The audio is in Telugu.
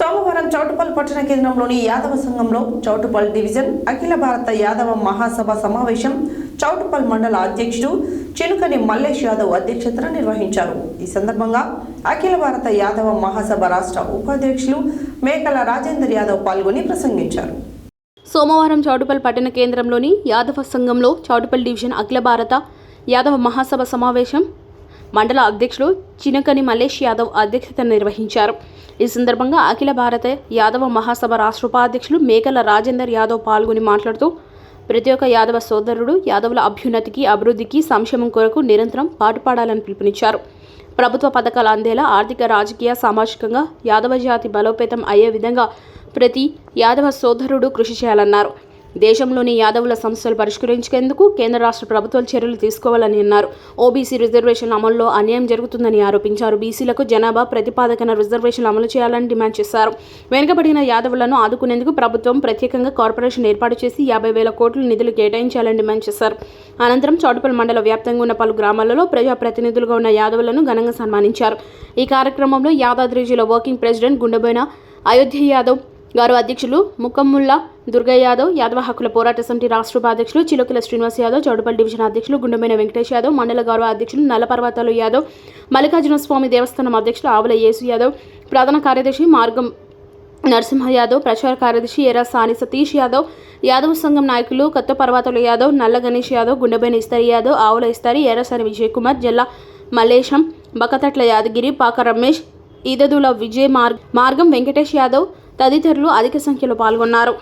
సోమవారం చౌటుప్పల్ పట్టణ కేంద్రంలోని యాదవ సంఘంలో చౌటుప్పల్ డివిజన్ అఖిల భారత యాదవ మహాసభ సమావేశం చౌటుప్పల్ మండల అధ్యక్షుడు చినుకని మల్లేష్ యాదవ్ అధ్యక్షతన నిర్వహించారు. ఈ సందర్భంగా అఖిల భారత యాదవ మహాసభ రాష్ట్ర ఉపాధ్యక్షులు మేకల రాజేందర్ యాదవ్ పాల్గొని ప్రసంగించారు. సోమవారం చౌటుప్పల్ పట్టణ కేంద్రంలోని యాదవ సంఘంలో చౌటుప్పల్ డివిజన్ అఖిల భారత యాదవ మహాసభ సమావేశం మండల అధ్యక్షుడు చినకని మల్లేష్ యాదవ్ అధ్యక్షతన నిర్వహించారు. ఈ సందర్భంగా అఖిల భారత యాదవ మహాసభ రాష్ట్ర ఉపాధ్యక్షులు మేకల రాజేందర్ యాదవ్ పాల్గొని మాట్లాడుతూ ప్రతి ఒక్క యాదవ సోదరుడు యాదవుల అభ్యున్నతికి, అభివృద్ధికి, సంక్షేమం కొరకు నిరంతరం పాటుపడాలని పిలుపునిచ్చారు. ప్రభుత్వ పథకాలు అందేలా ఆర్థిక, రాజకీయ, సామాజికంగా యాదవ జాతి బలోపేతం అయ్యే విధంగా ప్రతి యాదవ సోదరుడు కృషి చేయాలన్నారు. దేశంలోని యాదవుల సమస్యలు పరిష్కరించేందుకు కేంద్ర రాష్ట్ర ప్రభుత్వాలు చర్యలు తీసుకోవాలని అన్నారు. ఓబీసీ రిజర్వేషన్ అమలులో అన్యాయం జరుగుతుందని ఆరోపించారు. బీసీలకు జనాభా ప్రతిపాదకన రిజర్వేషన్లు అమలు చేయాలని డిమాండ్ చేశారు. వెనుకబడిన యాదవులను ఆదుకునేందుకు ప్రభుత్వం ప్రత్యేకంగా కార్పొరేషన్ ఏర్పాటు చేసి 50,000 కోట్ల నిధులు కేటాయించాలని డిమాండ్ చేశారు. అనంతరం చౌటుప్పల్ మండల వ్యాప్తంగా ఉన్న పలు గ్రామాలలో ప్రజాప్రతినిధులుగా ఉన్న యాదవులను ఘనంగా సన్మానించారు. ఈ కార్యక్రమంలో యాదాద్రి జిల్లా వర్కింగ్ ప్రెసిడెంట్ గుండెబోయిన అయోధ్య యాదవ్ గారు, అధ్యక్షులు ముఖముల్లా దుర్గయ్య యాదవ్, యాదవ హక్కుల పోరాట సమితి రాష్ట్ర ఉపాధ్యక్షులు చిలుకల శ్రీనివాస్ యాదవ్, చౌటుప్పల్ డివిజన్ అధ్యక్షులు గుండెమైన వెంకటేష్ యాదవ్, మండల గౌరవ అధ్యక్షులు నల్లపర్వతాలు యాదవ్, మల్లికార్జున స్వామి దేవస్థానం అధ్యక్షులు ఆవుల యేసు యాదవ్, ప్రధాన కార్యదర్శి మార్గం నరసింహ యాదవ్, ప్రచార కార్యదర్శి ఎర్ర సాని సతీష్ యాదవ్, యాదవ సంఘం నాయకులు కొత్త పర్వతాలు యాదవ్, నల్ల గణేష్ యాదవ్, గుండెబైన ఇస్తరి యాదవ్, ఆవుల ఇస్తరి, ఎర్రసాని విజయ్ కుమార్, జల్లా మల్లేశం, బకతట్ల యాదగిరి, పాక రమేష్, ఈదదుల విజయ్ మార్గం వెంకటేష్ యాదవ్ తదితరులు అధిక సంఖ్యలో పాల్గొన్నారు.